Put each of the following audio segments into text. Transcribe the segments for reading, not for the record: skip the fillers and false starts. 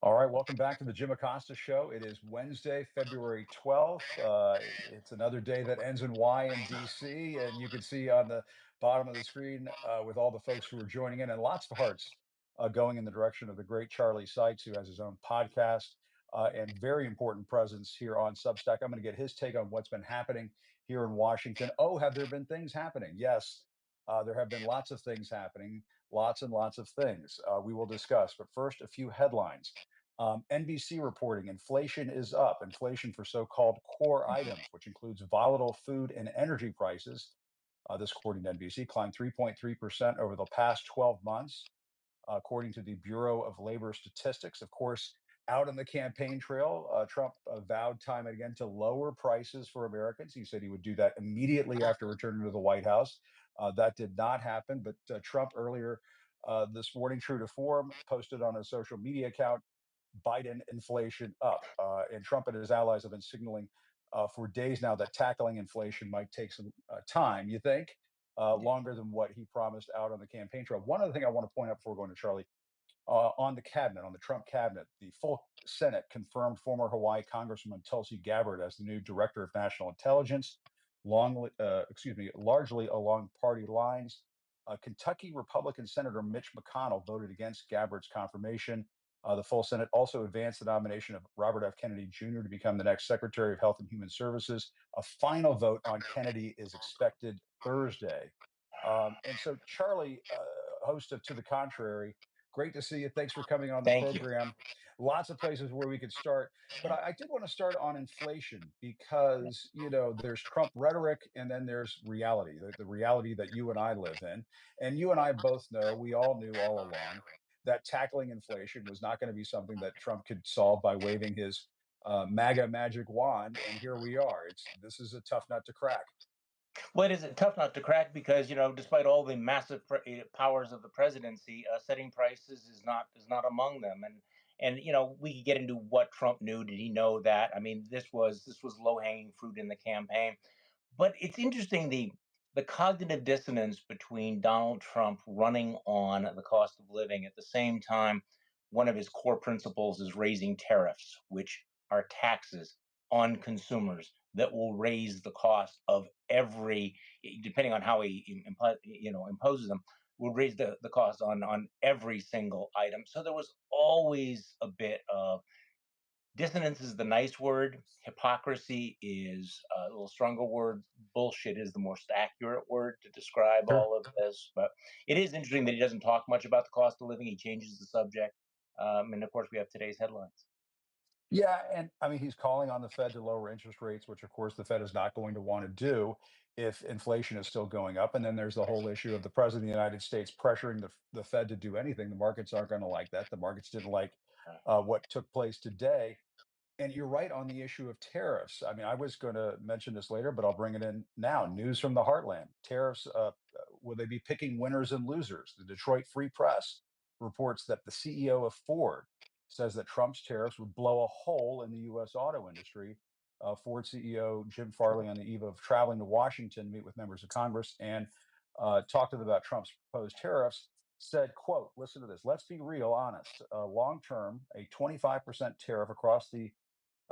All right, welcome back to the Jim Acosta Show. It is Wednesday, February 12th. It's another day that ends in Y in DC, and you can see on the bottom of the screen with all the folks who are joining in, and lots of hearts going in the direction of the great Charlie Sykes, who has his own podcast and very important presence here on Substack. I'm going to get his take on what's been happening here in Washington. Oh, have there been things happening? Yes, there have been lots of things happening, lots and lots of things we will discuss. But first, a few headlines. NBC reporting inflation is up. Inflation for so called core items, which includes volatile food and energy prices, this according to NBC, climbed 3.3% over the past 12 months, according to the Bureau of Labor Statistics. Of course, out on the campaign trail, Trump vowed time and again to lower prices for Americans. He said he would do that immediately after returning to the White House. That did not happen, but Trump earlier this morning, true to form, posted on his social media account Biden inflation up. And Trump and his allies have been signaling for days now that tackling inflation might take some time, you think, longer than what he promised out on the campaign trail. One other thing I want to point out before going to Charlie on the cabinet, on the Trump cabinet, the full Senate confirmed former Hawaii Congresswoman Tulsi Gabbard as the new director of national intelligence, largely along party lines. Kentucky Republican Senator Mitch McConnell voted against Gabbard's confirmation. The full Senate also advanced the nomination of Robert F. Kennedy Jr. to become the next Secretary of Health and Human Services. A final vote on Kennedy is expected Thursday. And so, Charlie, host of To the Contrary, great to see you. Thanks for coming on the Thank you. program. Lots of places where we could start, but I did want to start on inflation because there's Trump rhetoric and then there's reality, the reality that you and I live in, and you and I both know, we all knew all along that tackling inflation was not going to be something that Trump could solve by waving his MAGA magic wand, and here we are. This is a tough nut to crack. Well, it is a tough nut to crack because despite all the massive powers of the presidency, setting prices is not among them. And we could get into what Trump knew. Did he know that? I mean, this was low hanging fruit in the campaign. But it's interesting the cognitive dissonance between Donald Trump running on the cost of living at the same time one of his core principles is raising tariffs, which are taxes on consumers that will raise the cost of every, depending on how he imposes them, will raise the cost on every single item. So there was always a bit of dissonance is the nice word. Hypocrisy is a little stronger word. Bullshit is the most accurate word to describe Sure. all of this. But it is interesting that he doesn't talk much about the cost of living. He changes the subject. And of course, we have today's headlines. Yeah, and I mean, he's calling on the Fed to lower interest rates, which of course the Fed is not going to want to do if inflation is still going up. And then there's the whole issue of the president of the United States pressuring the Fed to do anything. The markets aren't going to like that. The markets didn't like what took place today. And you're right on the issue of tariffs. I mean, I was going to mention this later, but I'll bring it in now. News from the heartland. Tariffs, will they be picking winners and losers? The Detroit Free Press reports that the CEO of Ford says that Trump's tariffs would blow a hole in the U.S. auto industry. Ford CEO Jim Farley, on the eve of traveling to Washington to meet with members of Congress and talk to them about Trump's proposed tariffs, said, quote, listen to this, let's be real honest. Long term, a 25% tariff across the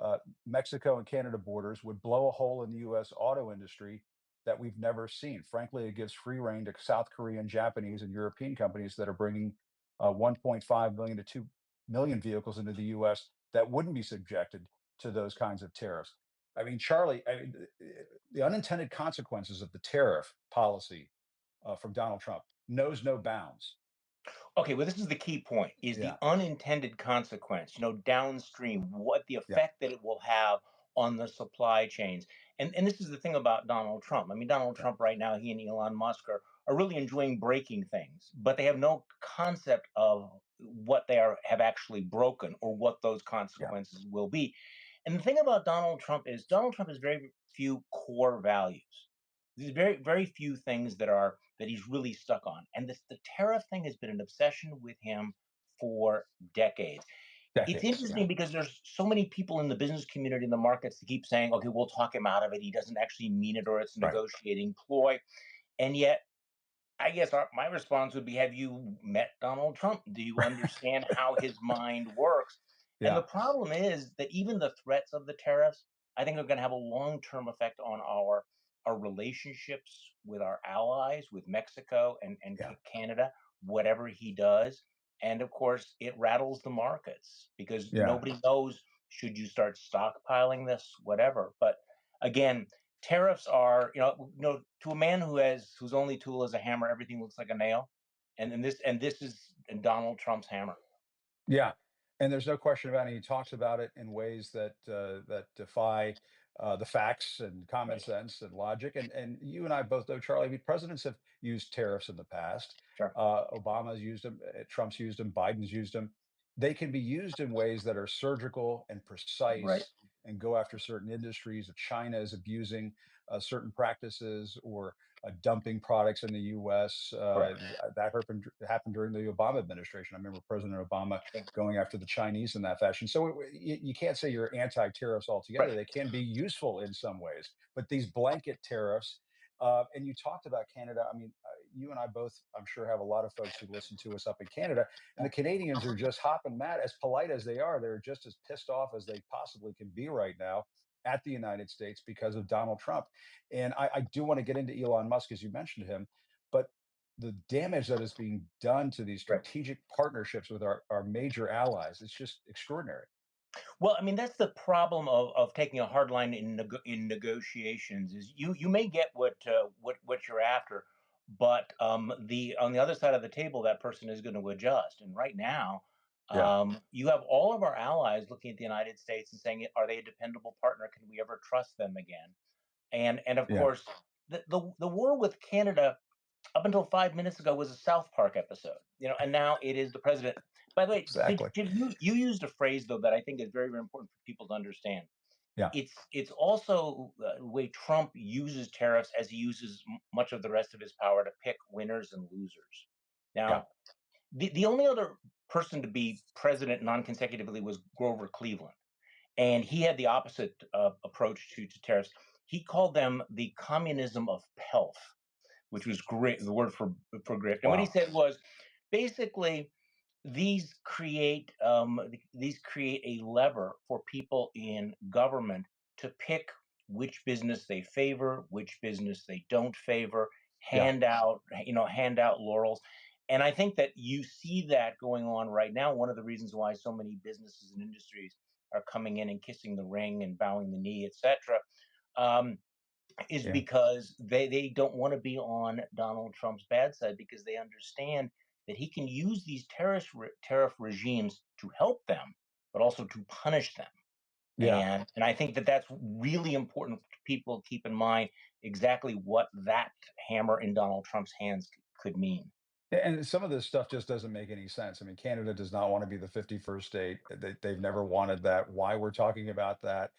uh, Mexico and Canada borders would blow a hole in the U.S. auto industry that we've never seen. Frankly, it gives free rein to South Korean, Japanese, and European companies that are bringing 1.5 million to 2 million vehicles into the U.S. that wouldn't be subjected to those kinds of tariffs. I mean, Charlie, the unintended consequences of the tariff policy from Donald Trump knows no bounds. Okay, well, this is the key point: is the Yeah, unintended consequence. Downstream, what the yeah, effect that it will have on the supply chains. And this is the thing about Donald Trump. I mean, Donald yeah, Trump right now, he and Elon Musk are really enjoying breaking things, but they have no concept of what have actually broken or what those yeah. consequences will be. And the thing about Donald Trump has very few core values. There's very, very few things that he's really stuck on. And the tariff thing has been an obsession with him for decades. It's Decades. Yeah, interesting because there's so many people in the business community in the markets that keep saying, okay, we'll talk him out of it. He doesn't actually mean it, or it's a right. negotiating ploy. And yet, I guess my response would be, have you met Donald Trump? Do you understand how his mind works? And the Yeah. problem is that even the threats of the tariffs, I think, are going to have a long-term effect on our relationships with our allies, with Mexico and Yeah. Canada, whatever he does. And of course, it rattles the markets because Yeah. nobody knows, should you start stockpiling this, whatever. But again, tariffs are, to a man whose only tool is a hammer, everything looks like a nail. And this is Donald Trump's hammer. Yeah, and there's no question about it. He talks about it in ways that defy the facts and common Right. sense and logic. And you and I both know, Charlie. I mean, presidents have used tariffs in the past. Sure. Obama's used them. Trump's used them. Biden's used them. They can be used in ways that are surgical and Right. precise and go after certain industries. If China is abusing certain practices or dumping products in the U.S., Correct. that happened during the Obama administration. I remember President Obama going after the Chinese in that fashion. So you can't say you're anti-tariffs altogether. Right. They can be useful in some ways, but these blanket tariffs. And you talked about Canada. I mean, you and I both, I'm sure, have a lot of folks who listen to us up in Canada, and the Canadians are just hopping mad. As polite as they are, they're just as pissed off as they possibly can be right now at the United States because of Donald Trump. And I do want to get into Elon Musk, as you mentioned him, but the damage that is being done to these Right. strategic partnerships with our major allies, it's just extraordinary. Well, I mean, that's the problem of taking a hard line in negotiations. Is you may get what you're after, but the on the other side of the table, that person is going to adjust. And right now, Yeah, you have all of our allies looking at the United States and saying, "Are they a dependable partner? Can we ever trust them again?" And of yeah, course, the war with Canada up until 5 minutes ago was a South Park episode, and now it is the president. By the way, exactly. Jim, you used a phrase though that I think is very, very important for people to understand. Yeah, It's also the way Trump uses tariffs as he uses much of the rest of his power to pick winners and losers. yeah, Now, the only other person to be president non-consecutively was Grover Cleveland, and he had the opposite approach to tariffs. He called them the communism of pelf, which was great, the word for grift. And what he wow, said was basically these create a lever for people in government to pick which business they favor, which business they don't favor, yeah, hand out laurels. And I think that you see that going on right now. One of the reasons why so many businesses and industries are coming in and kissing the ring and bowing the knee, etc., is yeah. because they don't want to be on Donald Trump's bad side because they understand that he can use these tariff regimes to help them, but also to punish them. Yeah. And I think that that's really important for people to keep in mind exactly what that hammer in Donald Trump's hands could mean. And some of this stuff just doesn't make any sense. I mean, Canada does not want to be the 51st state. They've never wanted that. Why we're talking about that,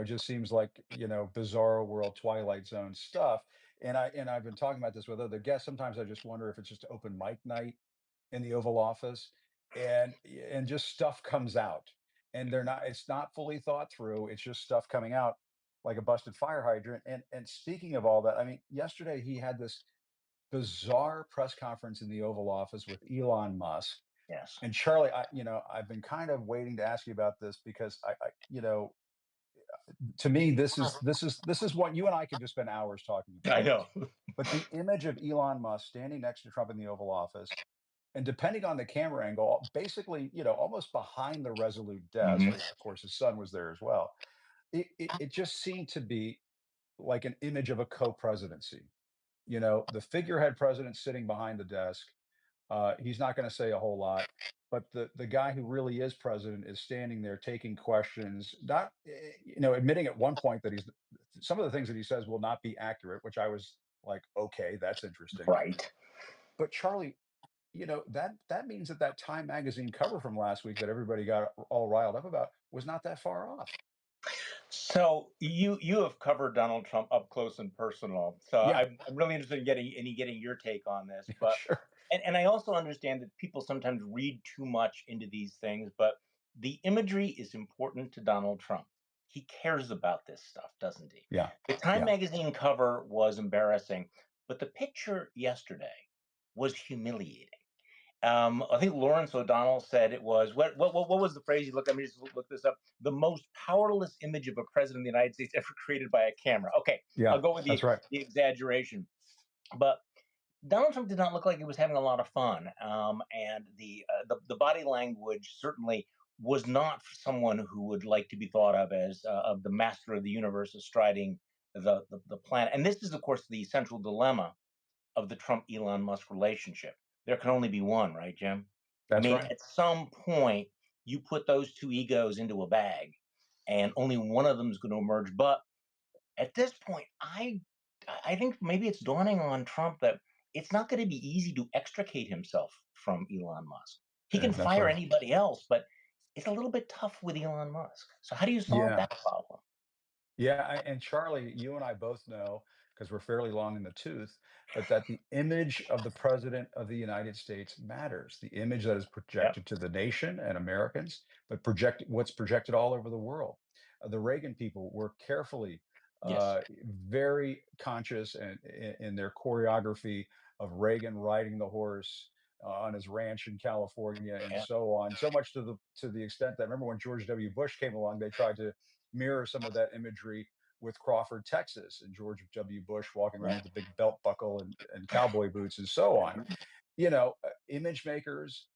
just seems like, bizarro world Twilight Zone stuff. And I've been talking about this with other guests. Sometimes I just wonder if it's just open mic night in the Oval Office and just stuff comes out. And it's not fully thought through. It's just stuff coming out like a busted fire hydrant. And speaking of all that, I mean, yesterday he had this bizarre press conference in the Oval Office with Elon Musk. Yes, And Charlie, I've been kind of waiting to ask you about this because to me, this is what you and I could just spend hours talking I about know. this. But the image of Elon Musk standing next to Trump in the Oval Office, and depending on the camera angle, basically, almost behind the Resolute desk, Mhm. and of course his son was there as well. It just seemed to be like an image of a co-presidency. The figurehead president sitting behind the desk. He's not going to say a whole lot, but the guy who really is president is standing there taking questions, not admitting at one point that he's some of the things that he says will not be accurate, which I was like, okay, that's interesting. Right. But Charlie, that means that Time magazine cover from last week that everybody got all riled up about was not that far off. So you have covered Donald Trump up close and personal. So Yeah, I'm really interested in getting your take on this. But sure. and I also understand that people sometimes read too much into these things, but the imagery is important to Donald Trump. He cares about this stuff, doesn't he? Yeah, The Time yeah, magazine cover was embarrassing, but the picture yesterday was humiliating. I think Lawrence O'Donnell said it was what was the phrase? You look. Let me just look this up. The most powerless image of a president of the United States ever created by a camera. Okay, I'll Yeah, go with that's right. the exaggeration, but Donald Trump did not look like he was having a lot of fun, and the body language certainly was not for someone who would like to be thought of as of the master of the universe, striding the planet. And this is, of course, the central dilemma of the Trump Elon Musk relationship. There can only be one, right, Jim? I That's mean, right. at some point, you put those two egos into a bag, and only one of them is going to emerge. But at this point, I think maybe it's dawning on Trump that it's not going to be easy to extricate himself from Elon Musk. He can That's fire right. anybody else, but it's a little bit tough with Elon Musk. So how do you solve Yeah. that problem? Yeah, and Charlie, you and I both know, because we're fairly long in the tooth, but that the image of the president of the United States matters. The image that is Yep. projected to the nation and Americans, but what's projected all over the world. The Reagan people were carefully, Yes. very conscious and in their choreography of Reagan riding the horse on his ranch in California and Yeah. so on. So much to the extent that, remember when George W. Bush came along, they tried to mirror some of that imagery with Crawford, Texas, and George W. Bush walking around Yeah. with the big belt buckle and cowboy boots and so on. Image makers,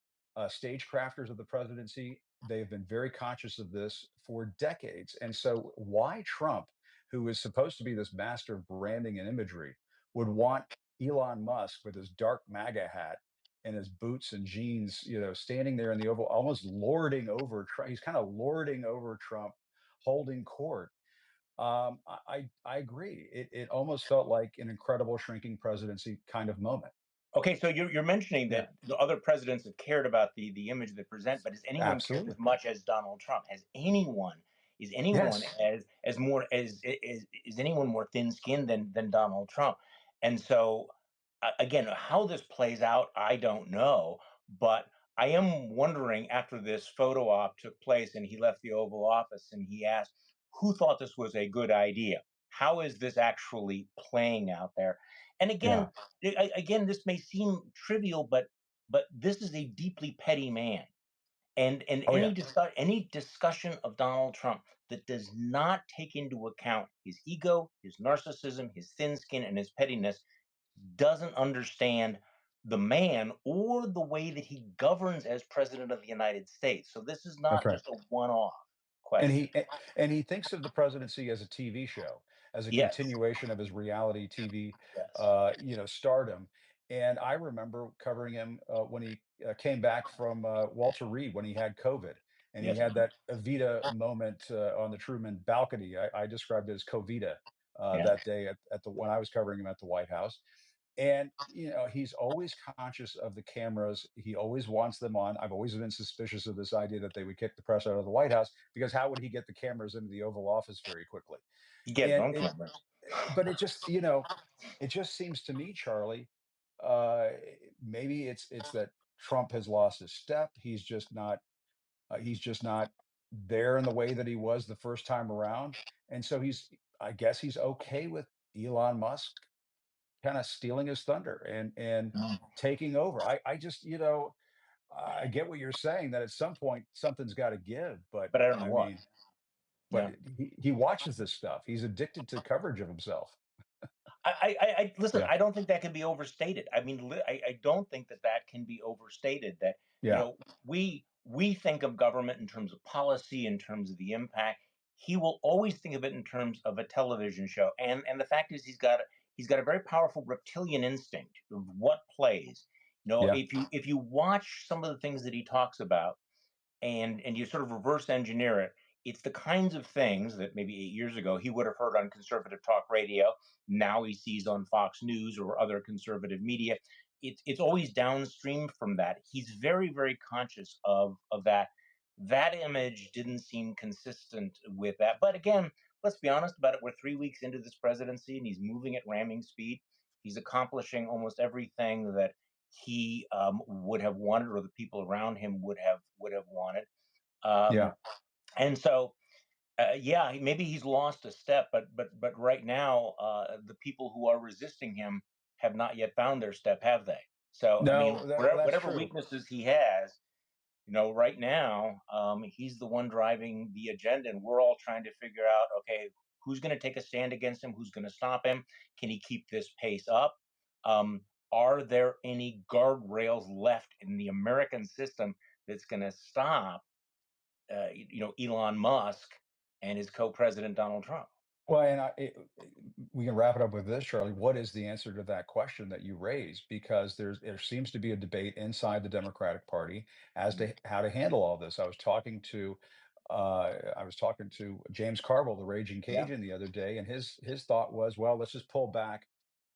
stage crafters of the presidency, they have been very conscious of this for decades. And so, why Trump, who is supposed to be this master of branding and imagery, would want Elon Musk with his dark MAGA hat and his boots and jeans, standing there in the Oval, almost lording over Trump. He's kind of lording over Trump, holding court. I agree. It almost felt like an incredible shrinking presidency kind of moment. Okay, so you're mentioning Yeah, that the other presidents have cared about the image they present, but has anyone cared absolutely. as much as Donald Trump? Has anyone is anyone Yes. as more as is anyone more thin-skinned than Donald Trump? And so again, how this plays out, I don't know, but I am wondering after this photo op took place and he left the Oval Office and he asked, who thought this was a good idea? How is this actually playing out there? And Yeah. again, this may seem trivial, but this is a deeply petty man. And Oh, yeah. any discussion of Donald Trump that does not take into account his ego, his narcissism, his thin skin, and his pettiness doesn't understand the man or the way that he governs as president of the United States. So this is That's not right. just a one-off And question. he thinks of the presidency as a TV show, as a Yes. continuation of his reality TV, Yes. stardom. And I remember covering him when he came back from Walter Reed when he had COVID, and he Yes. had that Evita moment on the Truman balcony. I described it as Covita Yeah. that day at the when I was covering him at the White House. And, he's always conscious of the cameras. He always wants them on. I've always been suspicious of this idea that they would kick the press out of the White House because how would he get the cameras into the Oval Office very quickly? You get his And own cameras. but it just seems to me, Charlie, uh, maybe it's that Trump has lost his step. He's just not there in the way that he was the first time around. And so I guess he's okay with Elon Musk kinda stealing his thunder and Mm. taking over. I just, I get what you're saying that at some point something's gotta give, but But I don't know I what. mean, but Yeah. he watches this stuff. He's addicted to coverage of himself. I listen. Yeah, I don't think that can be overstated. I mean, I don't think that that can be overstated. That yeah, we think of government in terms of policy, in terms of the impact. He will always think of it in terms of a television show. And the fact is, he's got a very powerful reptilian instinct of what plays. yeah, If you watch some of the things that he talks about, and you sort of reverse engineer it, it's the kinds of things that maybe 8 years ago he would have heard on conservative talk radio. Now he sees on Fox News or other conservative media. It's always downstream from that. He's very, very conscious of that. That image didn't seem consistent with that. But again, let's be honest about it. We're 3 weeks into this presidency and he's moving at ramming speed. He's accomplishing almost everything that he would have wanted, or the people around him would have wanted. yeah. Um, and so, yeah, maybe he's lost a step, but right now, the people who are resisting him have not yet found their step, have they? So, I mean, No, that's whatever true. weaknesses he has, right now, he's the one driving the agenda, and we're all trying to figure out, okay, who's going to take a stand against him? Who's going to stop him? Can he keep this pace up? Um, are there any guardrails left in the American system that's going to stop, Elon Musk and his co-president Donald Trump? Well, and we can wrap it up with this, Charlie. What is the answer to that question that you raised? Because there seems to be a debate inside the Democratic Party as to how to handle all this. I was talking to James Carville, the Raging Yeah, Cajun, the other day, and his thought was, well, let's just pull back.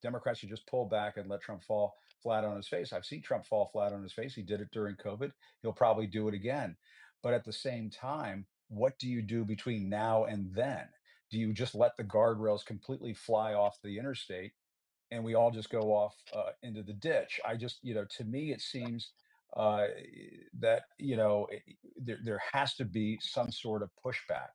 Democrats should just pull back and let Trump fall flat on his face. I've seen Trump fall flat on his face. He did it during COVID. He'll probably do it again. But at the same time, what do you do between now and then? Do you just let the guardrails completely fly off the interstate and we all just go off into the ditch? To me, it seems uh, that there has to be some sort of pushback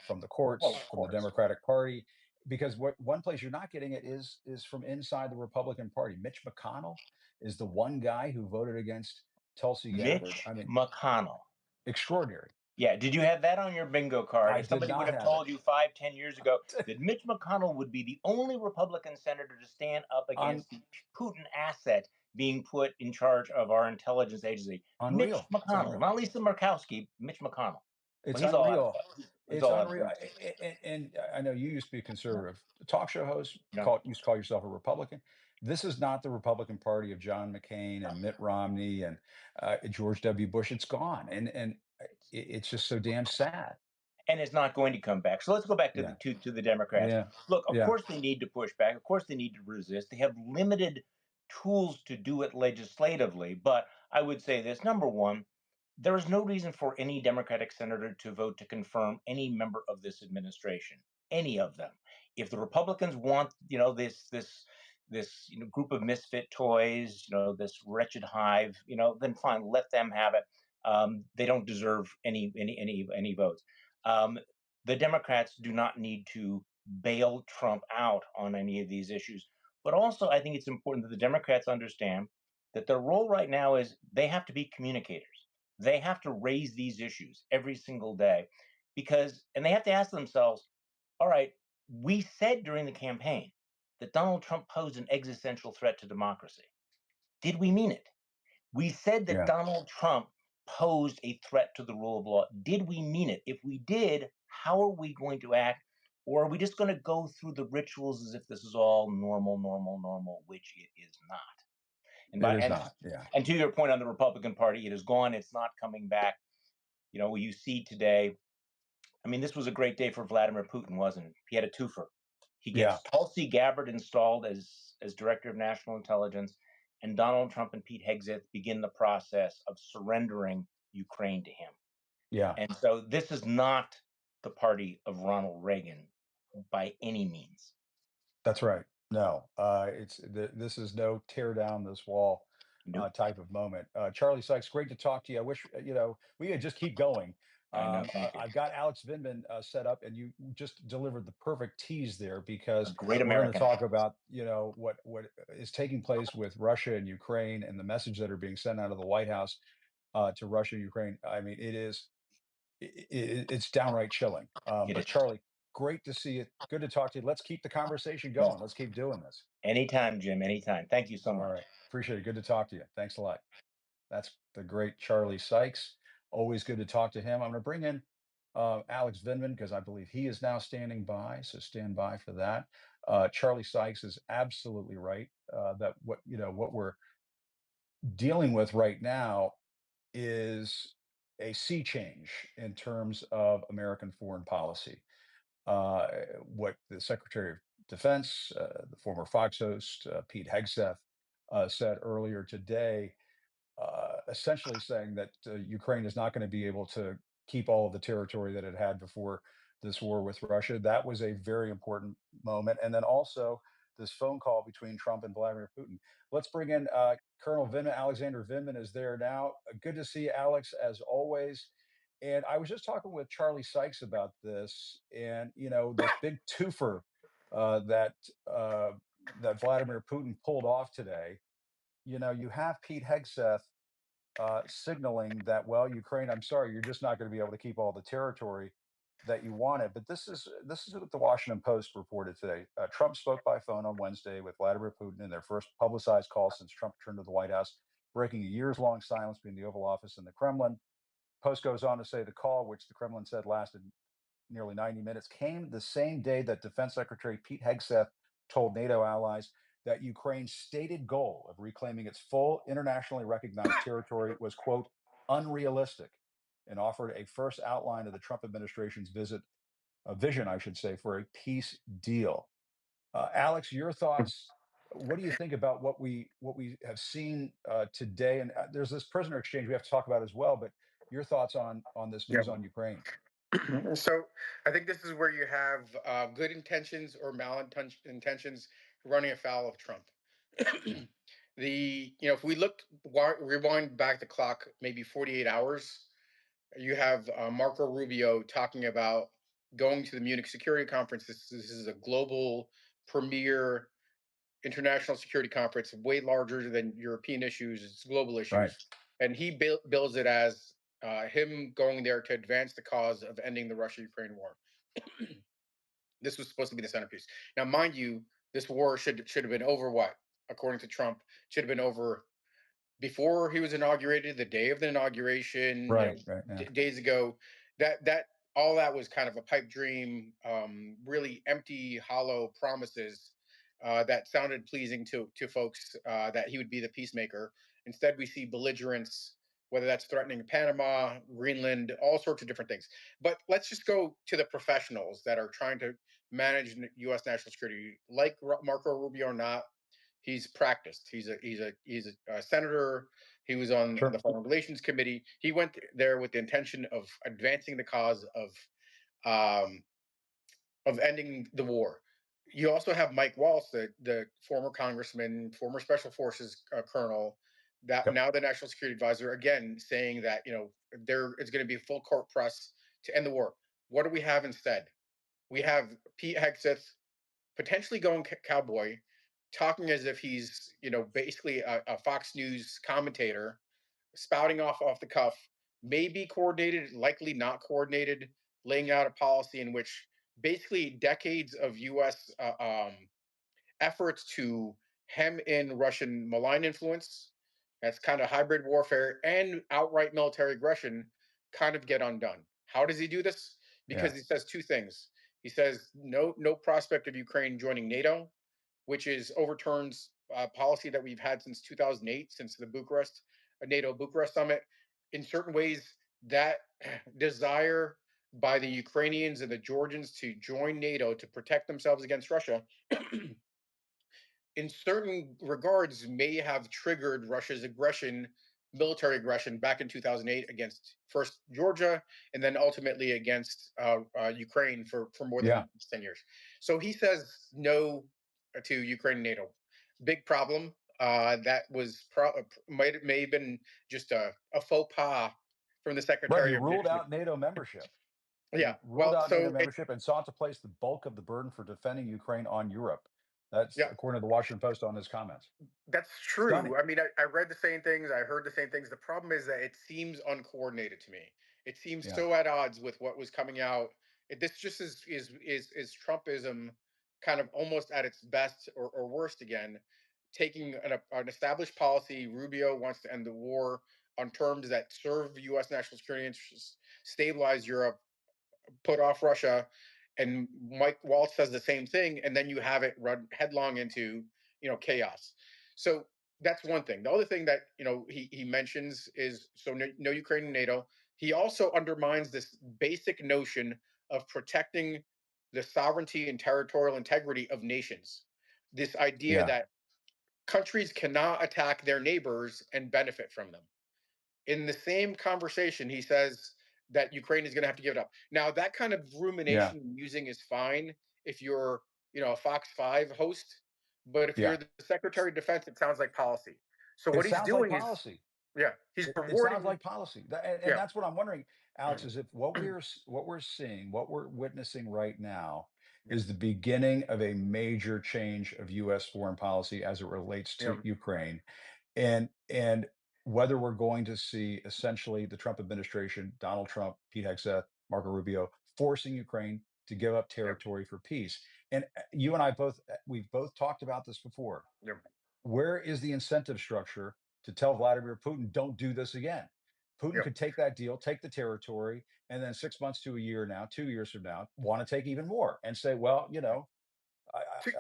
from the well, courts, of from the course. Democratic Party, because what one place you're not getting it is from inside the Republican Party. Mitch McConnell is the one guy who voted against Tulsi Gabbard. Mitch I mean, McConnell. extraordinary. Yeah, did you have that on your bingo card? I If did somebody would not have have told you 5, 10 years ago that Mitch McConnell would be the only Republican senator to stand up it. against the Putin asset being put in charge of our intelligence agency, Mitch Unreal. It's McConnell, unreal. not Lisa Murkowski, Mitch McConnell. It's Well, he's all out of unreal. touch. He's It's all out of unreal. touch. And I know you used to be a conservative talk show host, Yeah. used to call yourself a Republican. This is not the Republican Party of John McCain and Mitt Romney and George W. Bush. It's gone, and it's just so damn sad. And it's not going to come back. So let's go back to Yeah, the Democrats. yeah, Look, of yeah. course they need to push back. Of course they need to resist. They have limited tools to do it legislatively. But I would say this: number one, there is no reason for any Democratic senator to vote to confirm any member of this administration, any of them. If the Republicans want, this group of misfit toys, this wretched hive, then fine, let them have it. They don't deserve any votes. Um, the Democrats do not need to bail Trump out on any of these issues. But also, I think it's important that the Democrats understand that their role right now is they have to be communicators. They have to raise these issues every single day and they have to ask themselves, all right, we said during the campaign that Donald Trump posed an existential threat to democracy. Did we mean it? We said that Yeah, Donald Trump posed a threat to the rule of law. Did we mean it? If we did, how are we going to act? Or are we just going to go through the rituals as if this is all normal, normal, normal, which it is not? And it by is not. Yeah, and to your point on the Republican Party, it is gone. It's not coming back. You see today. I mean, this was a great day for Vladimir Putin, wasn't it? He had a twofer. He yeah, gets Tulsi Gabbard installed as director of national intelligence, and Donald Trump and Pete Hegseth begin the process of surrendering Ukraine to him. yeah. And so this is not the party of Ronald Reagan by any means. That's right. No, this is no tear down this wall Nope. type of moment. Charlie Sykes, great to talk to you. I wish we could just keep going. I know. Thank you. I've got Alex Vindman set up, and you just delivered the perfect tease there A because great we're going to American. talk about what is taking place with Russia and Ukraine and the message that are being sent out of the White House to Russia and Ukraine. I mean, it's downright chilling. It But is. Charlie, great to see you. Good to talk to you. Let's keep the conversation Yeah. going. Let's keep doing this. Anytime, Jim. Anytime. Thank you so All much. right. Appreciate it. Good to talk to you. Thanks a lot. That's the great Charlie Sykes. Always good to talk to him. I'm going to bring in Alex Vindman because I believe he is now standing by. So stand by for that. Charlie Sykes is absolutely right that what we're dealing with right now is a sea change in terms of American foreign policy. What the Secretary of Defense, the former Fox host, Pete Hegseth, said earlier today, essentially saying that Ukraine is not going to be able to keep all of the territory that it had before this war with Russia. That was a very important moment. And then also this phone call between Trump and Vladimir Putin. Let's bring in Colonel Vindman. Alexander Vindman is there now. Good to see you, Alex, as always. And I was just talking with Charlie Sykes about this, and this big twofer uh, that uh, that Vladimir Putin pulled off today you have Pete Hegseth signaling that, well, Ukraine, I'm sorry, you're just not going to be able to keep all the territory that you wanted. But this is what the Washington Post reported today. Trump spoke by phone on Wednesday with Vladimir Putin in their first publicized call since Trump returned to the White House, breaking a years-long silence between the Oval Office and the Kremlin. Post goes on to say the call, which the Kremlin said lasted nearly 90 minutes, came the same day that Defense Secretary Pete Hegseth told NATO allies that Ukraine's stated goal of reclaiming its full internationally recognized territory was, quote, unrealistic, and offered a first outline of the Trump administration's a vision, I should say, for a peace deal. Alex, your thoughts? What do you think about what we have seen today? And there's this prisoner exchange we have to talk about as well. But your thoughts on this Yeah. news on Ukraine? So I think this is where you have good intentions or intentions running afoul of Trump. If we rewind back the clock, maybe 48 hours, you have Marco Rubio talking about going to the Munich Security Conference. This is a global premier international security conference, way larger than European issues. It's global Right. issues, and he bills it as him going there to advance the cause of ending the Russia-Ukraine war. This was supposed to be the centerpiece. Now, mind you, this war should have been over. What, according to Trump, should have been over before he was inaugurated, the day of the inauguration, Right. Right. Yeah. days ago. That all that was kind of a pipe dream, really empty, hollow promises that sounded pleasing to folks that he would be the peacemaker. Instead, we see belligerence, whether that's threatening Panama, Greenland, all sorts of different things. But let's just go to the professionals that are trying to manage U.S. national security, like Marco Rubio or not. He's practiced. He's a senator. He was on Sure. the Foreign Relations Committee. He went there with the intention of advancing the cause um, of ending the war. You also have Mike Waltz, the former congressman, former special forces colonel, that Yep. now the national security advisor, again saying that there is going to be a full court press to end the war. What do we have instead? We have Pete Hegseth potentially going cowboy, talking as if he's basically a Fox News commentator, spouting off the cuff, maybe coordinated, likely not coordinated, laying out a policy in which basically decades of U.S. Efforts to hem in Russian malign influence, that's kind of hybrid warfare and outright military aggression, kind of get undone. How does he do this? Because Yeah. he says two things. He says no prospect of Ukraine joining NATO, which is overturns policy that we've had since 2008, since the NATO Bucharest summit. In certain ways, that desire by the Ukrainians and the Georgians to join NATO to protect themselves against Russia in certain regards may have triggered Russia's military aggression back in 2008 against first Georgia and then ultimately against Ukraine for more Yeah. than 10 years. So he says no to Ukraine and NATO. Big problem. That was may have been just a faux pas from the Right. He Secretary of ruled Navy. out NATO membership. He Yeah. ruled Well, out NATO so membership and sought to place the bulk of the burden for defending Ukraine on Europe. That's yeah. according to the Washington Post on his comments. That's true. Stunning. I mean, I read the same things. I heard the same things. The problem is that it seems uncoordinated to me. It seems Yeah. so at odds with what was coming out. This just is Trumpism, kind of almost at its best or worst again. Taking an established policy, Rubio wants to end the war on terms that serve U.S. national security interests, stabilize Europe, put off Russia, and Mike Waltz says the same thing, and then you have it run headlong into chaos. So that's one thing. The other thing that he mentions is no Ukraine and NATO. He also undermines this basic notion of protecting the sovereignty and territorial integrity of nations. This idea Yeah. that countries cannot attack their neighbors and benefit from them. In the same conversation, he says that Ukraine is going to have to give it up. Now, that kind of Yeah. rumination using is fine if you're, a Fox 5 host, but if you're Yeah. the Secretary of Defense, it sounds like policy. So It what he's sounds like doing is, policy. yeah, he's It sounds rewarding, like policy. And yeah, that's what I'm wondering, Alex, is if what we're seeing, what we're witnessing right now yeah, is the beginning of a major change of US foreign policy as it relates to yeah, Ukraine. and whether we're going to see essentially the Trump administration, Donald Trump, Pete Hegseth, Marco Rubio, forcing Ukraine to give up Yep. territory for peace. And you and I both, we've both talked about this before. Yep. Where is the incentive structure to tell Vladimir Putin, don't do this again? Putin Yep. could take that deal, take the territory, and then 6 months to a year now, 2 years from now, want to take even more and say, well, I, Two,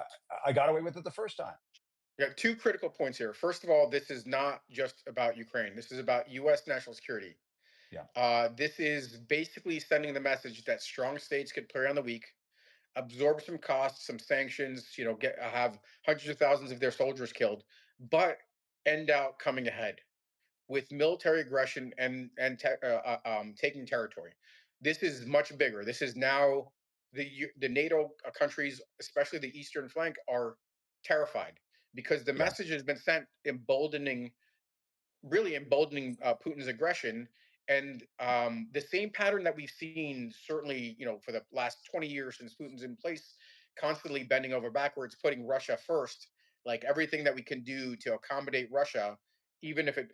I got away with it the first time. yeah, two critical points here. First of all, this is not just about Ukraine. This is about U.S. national security. Yeah. This is basically sending the message that strong states could play on the weak, absorb some costs, some sanctions, get have hundreds of thousands of their soldiers killed, but end out coming ahead with military aggression and taking territory. This is much bigger. This is now the NATO countries, especially the eastern flank, are terrified because the Yeah. message has been sent really emboldening Putin's aggression. And the same pattern that we've seen, certainly, for the last 20 years since Putin's in place, constantly bending over backwards, putting Russia first, like everything that we can do to accommodate Russia, even if it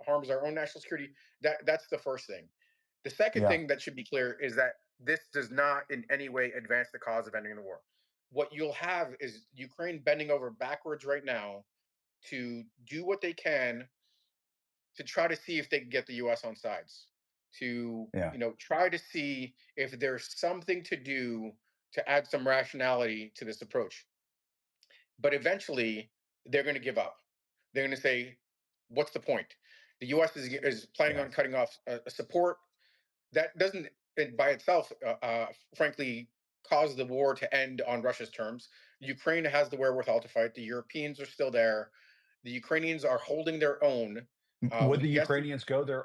harms our own national security. That's the first thing. The second Yeah. thing that should be clear is that this does not in any way advance the cause of ending the war. What you'll have is Ukraine bending over backwards right now to do what they can to try to see if they can get the US on sides, to Yeah. try to see if there's something to do to add some rationality to this approach. But eventually they're going to give up. They're going to say, what's the point? The US is planning Yeah. on cutting off support. That doesn't by itself, frankly, cause the war to end on Russia's terms. Ukraine has the wherewithal to fight. The Europeans are still there. The Ukrainians are holding their own. Would the Yes, Ukrainians go there?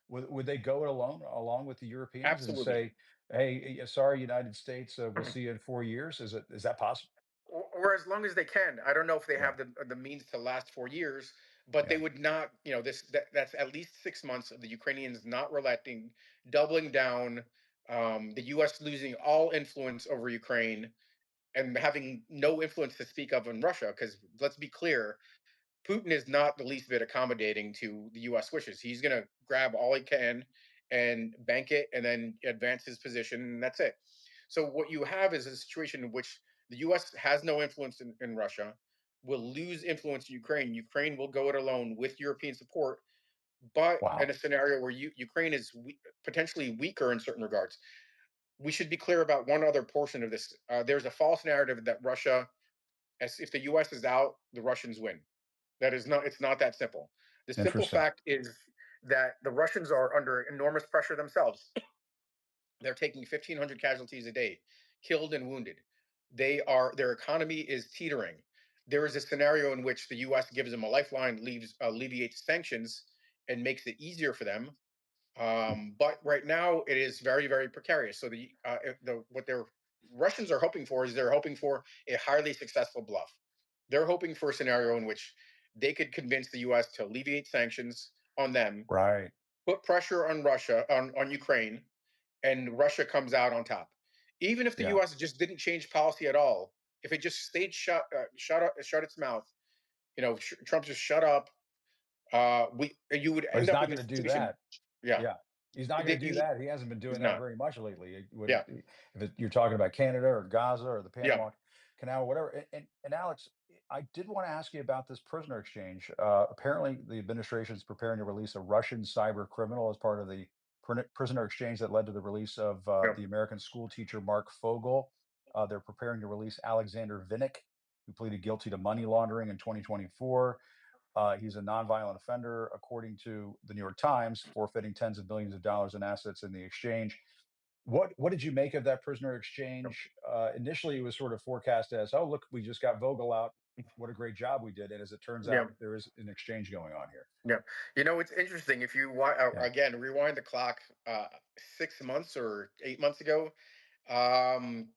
Would they go it alone, along with the Europeans, and absolutely. say, "Hey, sorry, United States, we'll see you in 4 years"? Is that possible? Or as long as they can. I don't know if they Yeah. have the means to last 4 years, but they Yeah. would not. That's at least 6 months of the Ukrainians not relenting, doubling down. The U.S. losing all influence over Ukraine and having no influence to speak of in Russia. Because let's be clear, Putin is not the least bit accommodating to the U.S. wishes. He's going to grab all he can and bank it, and then advance his position, and that's it. So what you have is a situation in which the U.S. has no influence in Russia, will lose influence in Ukraine. Ukraine will go it alone with European support, but in Wow. a scenario where Ukraine is potentially weaker in certain regards. We should be clear about one other portion of this. There's a false narrative that Russia, as if the U.S. is out, the Russians win. That is not. It's not that simple. The simple Interesting. fact is that the Russians are under enormous pressure themselves. They're taking 1,500 casualties a day, killed and wounded. Their economy is teetering. There is a scenario in which the U.S. gives them a lifeline, alleviates sanctions, and makes it easier for them. But right now, it is very, very precarious. So what their Russians are hoping for is they're hoping for a highly successful bluff. They're hoping for a scenario in which they could convince the U.S. to alleviate sanctions on them, Right. put pressure on Russia on Ukraine, and Russia comes out on top. Even if the Yeah. U.S. just didn't change policy at all, if it just stayed shut its mouth, Trump just shut up, we you would Well, end he's up not with a going to do situation. that. Yeah, Yeah. He's not going to do he, that. He hasn't been he's doing that not. very much lately. Yeah, You're talking about Canada or Gaza or the yeah, Panama Canal, whatever. And Alex, I did want to ask you about this prisoner exchange. Apparently, the administration is preparing to release a Russian cyber criminal as part of the prisoner exchange that led to the release of yeah, the American school teacher Mark Fogel. They're preparing to release Alexander Vinnick, who pleaded guilty to money laundering in 2024. He's a nonviolent offender, according to the New York Times, forfeiting tens of billions of dollars in assets in the exchange. What did you make of that prisoner exchange? Initially, it was sort of forecast as, "Oh, look, we just got Vogel out. What a great job we did!" And as it turns yeah. out, there is an exchange going on here. Yeah, it's interesting. If you Yeah. again rewind the clock, 6 months or 8 months ago, um,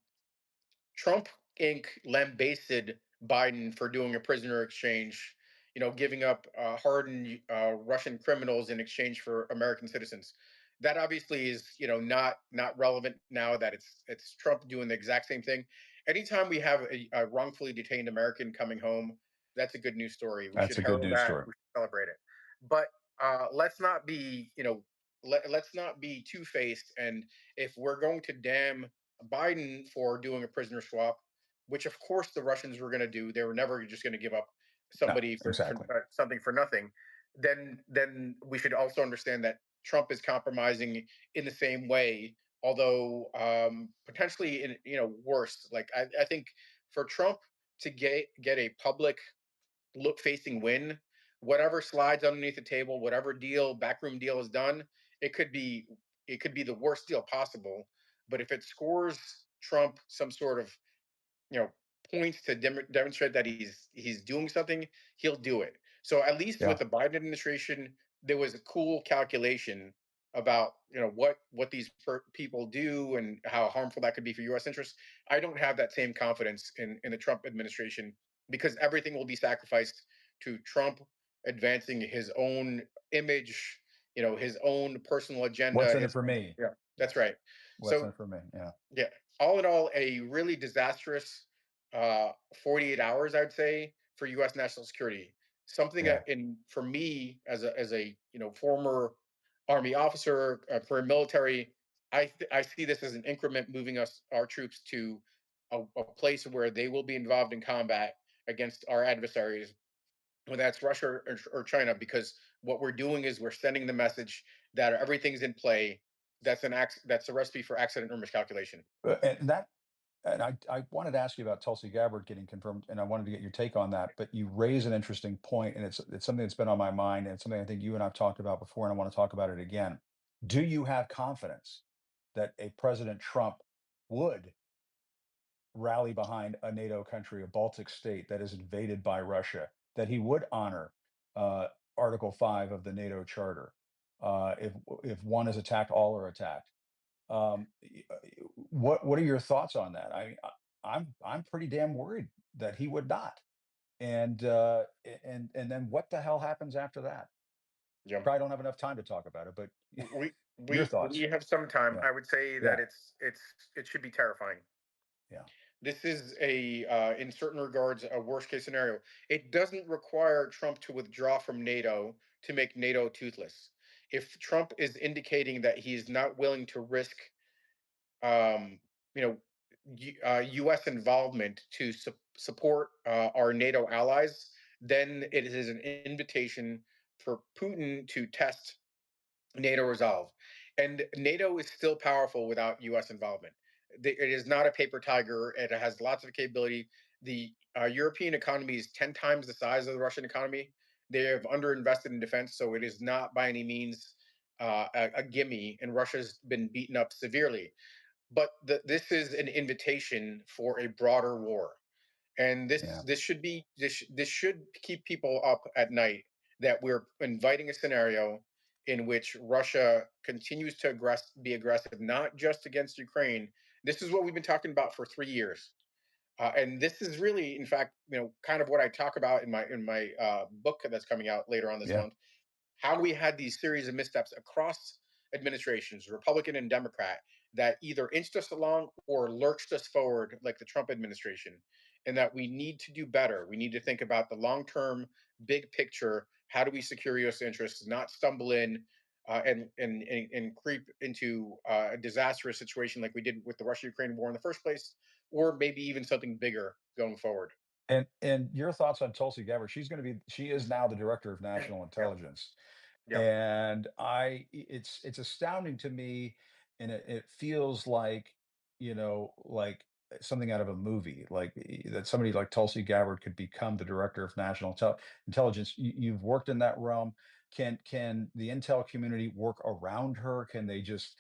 Trump Inc. lambasted Biden for doing a prisoner exchange, giving up hardened Russian criminals in exchange for American citizens. That obviously is, not relevant now that it's Trump doing the exact same thing. Anytime we have a wrongfully detained American coming home, That's a good news story. We That's should a good herald news that. story. We should celebrate it. But let's not be, let's not be two faced. And if we're going to damn Biden for doing a prisoner swap, which of course the Russians were going to do, they were never just going to give up No, somebody for exactly. something for nothing. Then we should also understand that Trump is compromising in the same way, although potentially in worse. Like I think for Trump to get a public look facing win, whatever slides underneath the table, whatever deal backroom deal is done, it could be it could be the worst deal possible. But if it scores Trump some sort of you know points to demonstrate that he's doing something, he'll do it. So at least with Yeah. the Biden administration, there was a cool calculation about what these people do and how harmful that could be for U.S. interests. I don't have that same confidence in the Trump administration because everything will be sacrificed to Trump advancing his own image, his own personal What's agenda. in it for me? Yeah, that's Yes. right. What's in So it for me? Yeah. yeah, all in all, a really disastrous 48 hours, I'd say, for U.S. national security. Something Yeah. in for me as a former Army officer, for military, I see this as an increment moving our troops to a place where they will be involved in combat against our adversaries, whether that's Russia or China, because what we're doing is we're sending the message that everything's in play. That's a recipe for accident or miscalculation. And that and I wanted to ask you about Tulsi Gabbard getting confirmed, and I wanted to get your take on that. But you raise an interesting point, and it's something that's been on my mind, and it's something I think you and I've talked about before, and I want to talk about it again. Do you have confidence that a President Trump would rally behind a NATO country, a Baltic state that is invaded by Russia, that he would honor uh, Article 5 of the NATO Charter? If one is attacked, all are attacked. What are your thoughts on that? I'm pretty damn worried that he would not. And then what the hell happens after that? Yeah. Probably don't have enough time to talk about it, but we your we thoughts? have some time. Yeah, I would say that yeah, it should be terrifying. yeah, This is a in certain regards a worst case scenario. It doesn't require Trump to withdraw from NATO to make NATO toothless. If Trump is indicating that he's not willing to risk um, you know U.S. involvement to support our NATO allies, then it is an invitation for Putin to test NATO resolve. And NATO is still powerful without US involvement. It is not a paper tiger. It has lots of capability. The European economy is 10 times the size of the Russian economy. They have underinvested in defense, so it is not by any means a gimme, and Russia's been beaten up severely. But this is an invitation for a broader war, and yeah. this should keep people up at night, that we're inviting a scenario in which Russia continues to be aggressive, not just against Ukraine. This is what we've been talking about for 3 years, and this is really, in fact, kind of what I talk about in my book that's coming out later on this Yeah. month, how we had these series of missteps across administrations, Republican and Democrat, that either inched us along or lurched us forward, like the Trump administration, and that we need to do better. We need to think about the long term, big picture. How do we secure U.S. interests, not stumble in and creep into a disastrous situation like we did with the Russia-Ukraine war in the first place, or maybe even something bigger going forward. And your thoughts on Tulsi Gabbard? She is now the director of national Yeah, intelligence. yeah, And it's astounding to me, and it feels like, like something out of a movie, like that somebody like Tulsi Gabbard could become the director of national intelligence. You've worked in that realm. Can the intel community work around her? Can they just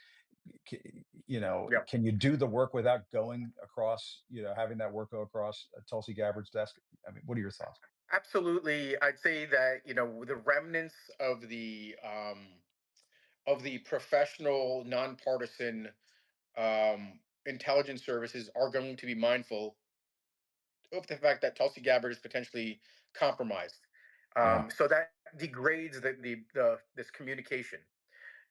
yeah. can you do the work without going across, having that work go across Tulsi Gabbard's desk? I mean, what are your thoughts? Absolutely. I'd say that, the remnants of the professional, nonpartisan intelligence services are going to be mindful of the fact that Tulsi Gabbard is potentially compromised. Yeah, So that degrades this communication.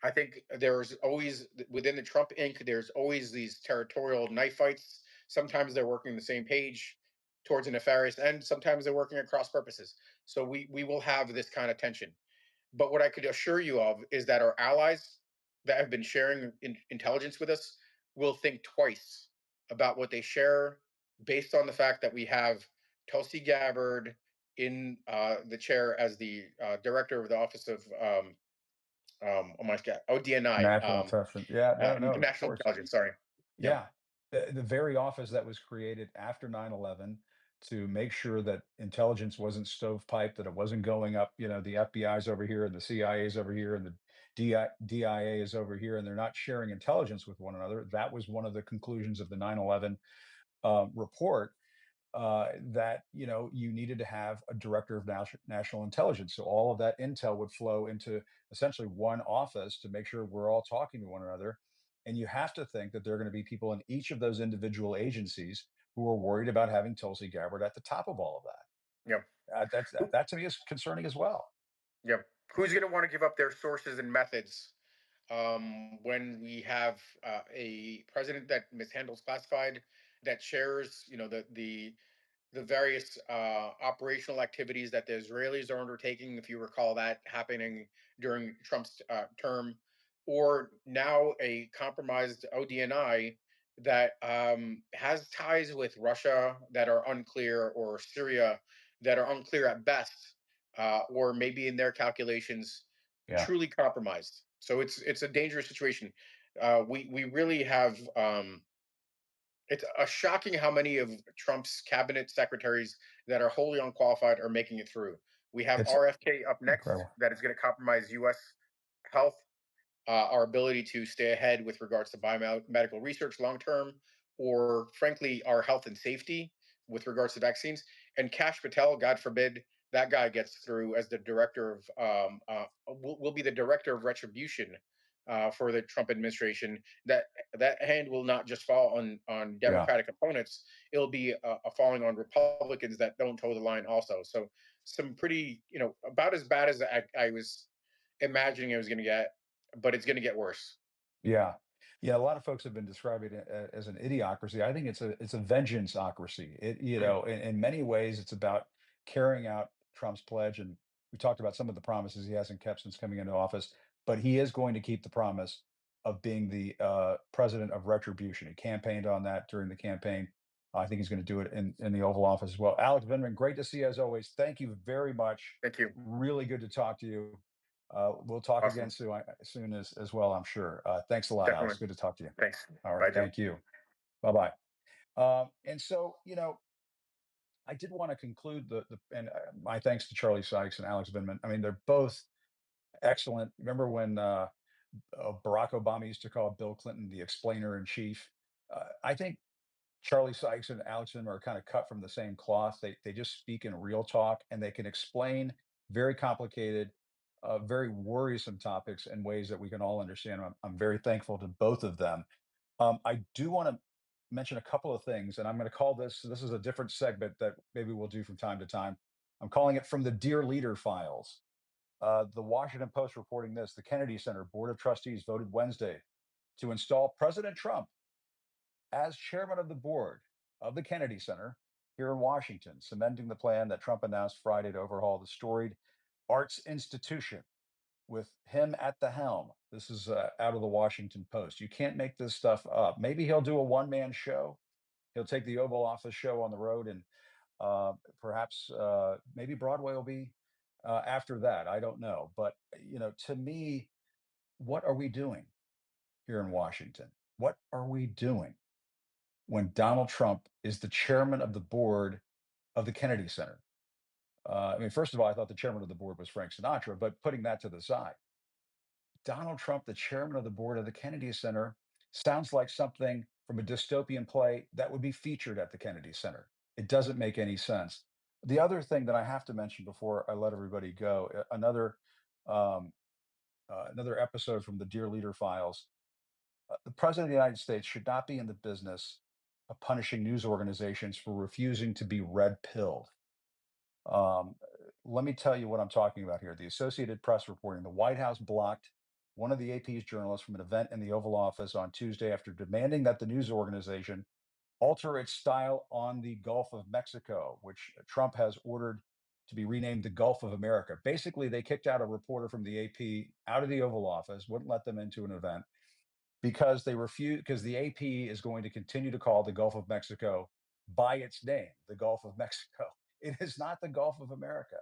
I think there's always within the Trump Inc. There's always these territorial knife fights. Sometimes they're working the same page. towards a nefarious end. Sometimes they're working at cross purposes. So we will have this kind of tension. But what I could assure you of is that our allies that have been sharing intelligence with us will think twice about what they share, based on the fact that we have Tulsi Gabbard in the chair as the director of the Office of oh my God, ODNI, National intelligence. Yeah, no, no, of National course. Intelligence. Sorry. Yeah. Yeah. The very office that was created after 9/11 to make sure that intelligence wasn't stovepiped, that it wasn't going up, the FBI's over here and the CIA's over here and the DIA is over here, and they're not sharing intelligence with one another. That was one of the conclusions of the 9/11 report, that you needed to have a director of national intelligence, so all of that intel would flow into essentially one office to make sure we're all talking to one another. And you have to think that there are going to be people in each of those individual agencies who are worried about having Tulsi Gabbard at the top of all of Yeah. that. That to me is concerning as well. Yeah. Who's going to want to give up their sources and methods when we have a president that mishandles classified, that shares, the various operational activities that the Israelis are undertaking, if you recall that happening during Trump's term, or now a compromised ODNI that has ties with Russia that are unclear, or Syria that are unclear at best, or maybe in their calculations Yeah, truly compromised. So it's a dangerous situation. We really have. It's a shocking how many of Trump's cabinet secretaries that are wholly unqualified are making it through. We have it's RFK up next, incredible. that is going to compromise U.S. health, our ability to stay ahead with regards to biomedical research long term, or frankly, our health and safety with regards to vaccines. And Kash Patel, God forbid, that guy gets through as the director of, will be the director of retribution for the Trump administration. That hand will not just fall on Yeah, Democratic opponents; it'll be a falling on Republicans that don't toe the line also. So some pretty, about as bad as I was imagining it was going to get, but it's going to get worse. yeah, yeah. A lot of folks have been describing it as an idiocracy. I think it's a vengeanceocracy. In many ways, it's about carrying out Trump's pledge, and we talked about some of the promises he hasn't kept since coming into office. But he is going to keep the promise of being the president of retribution. He campaigned on that during the campaign. I think he's going to do it in the Oval Office as well. Alex Vindman, great to see you as always. Thank you very much. Thank you. Really good to talk to you. We'll talk again Awesome. soon as well, I'm sure. Thanks a lot, Alex. Definitely. Good to talk to you. Thanks. All right. Bye, Jim. Thank you. Bye bye. And so, I did want to conclude and my thanks to Charlie Sykes and Alex Vindman. I mean, they're both excellent. Remember when Barack Obama used to call Bill Clinton the explainer in chief? I think Charlie Sykes and Alex Vindman are kind of cut from the same cloth. They just speak in real talk, and they can explain very complicated, very worrisome topics in ways that we can all understand. I'm very thankful to both of them. I do want to mention a couple of things, and I'm going to call this is a different segment that maybe we'll do from time to time. I'm calling it From the Dear Leader Files. The Washington Post reporting this: the Kennedy Center Board of Trustees voted Wednesday to install President Trump as chairman of the board of the Kennedy Center here in Washington, cementing the plan that Trump announced Friday to overhaul the storied arts institution with him at the helm. This is out of the Washington Post. You can't make this stuff up. Maybe he'll do a one-man show. He'll take the Oval Office show on the road, and perhaps maybe Broadway will be after that. I don't know. But, to me, what are we doing here in Washington? What are we doing when Donald Trump is the chairman of the board of the Kennedy Center? I mean, first of all, I thought the chairman of the board was Frank Sinatra, but putting that to the side, Donald Trump, the chairman of the board of the Kennedy Center, sounds like something from a dystopian play that would be featured at the Kennedy Center. It doesn't make any sense. The other thing that I have to mention before I let everybody go, um, another episode from the Dear Leader Files. The president of the United States should not be in the business of punishing news organizations for refusing to be red pilled. Um, Let me tell you what I'm talking about here. The Associated Press reporting the White House blocked one of the AP's journalists from an event in the Oval Office on Tuesday after demanding that the news organization alter its style on the Gulf of Mexico, which Trump has ordered to be renamed the Gulf of America. Basically, they kicked out a reporter from the AP out of the Oval Office, wouldn't let them into an event because they refuse, because the AP is going to continue to call the Gulf of Mexico by its name, the Gulf of Mexico. It is not the Gulf of America.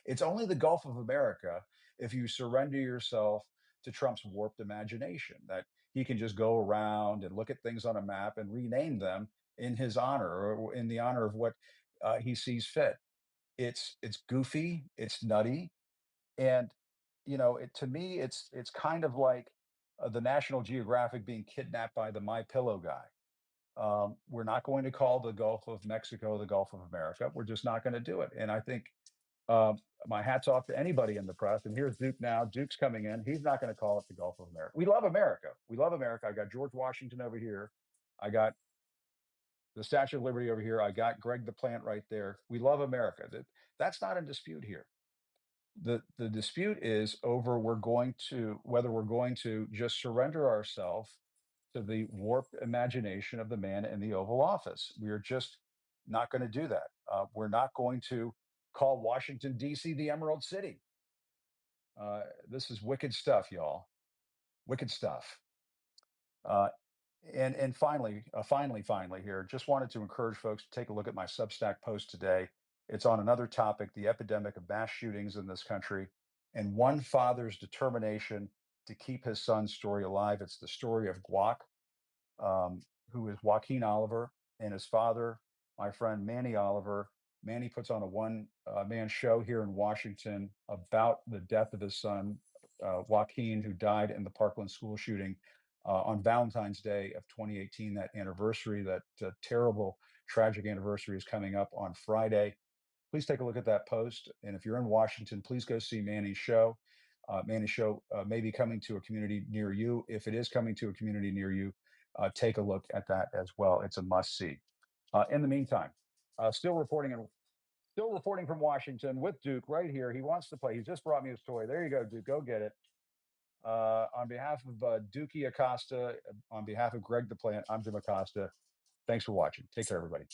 It's only the Gulf of America if you surrender yourself to Trump's warped imagination that he can just go around and look at things on a map and rename them in his honor or in the honor of what he sees fit. It's goofy, it's nutty, and to me, it's kind of like the National Geographic being kidnapped by the My Pillow guy. We're not going to call the Gulf of Mexico the Gulf of America. We're just not going to do it. And I think my hat's off to anybody in the press. And here's Duke now. Duke's coming in. He's not going to call it the Gulf of America. We love America. We love America. I got George Washington over here. I got the Statue of Liberty over here. I got Greg the Plant right there. We love America. That's not in dispute here. The dispute is over whether we're going to just surrender ourselves to the warped imagination of the man in the Oval Office. We are just not going to do that. We're not going to call Washington D.C. the Emerald City. This is wicked stuff, y'all. Wicked stuff. And finally here, just wanted to encourage folks to take a look at my Substack post today. It's on another topic, the epidemic of mass shootings in this country, and one father's determination to keep his son's story alive. It's the story of Guac, who is Joaquin Oliver, and his father, my friend Manny Oliver. Manny puts on a one-man show here in Washington about the death of his son, Joaquin, who died in the Parkland school shooting on Valentine's Day of 2018. That anniversary, that terrible, tragic anniversary, is coming up on Friday. Please take a look at that post. And if you're in Washington, please go see Manny's show. Manny's show may be coming to a community near you. If it is coming to a community near you, take a look at that as well. It's a must see. In the meantime, still reporting from Washington with Duke right here. He wants to play. He just brought me his toy. There you go, Duke. Go get it. On behalf of Dookie Acosta, on behalf of Greg the Plant, I'm Jim Acosta. Thanks for watching. Take care, everybody.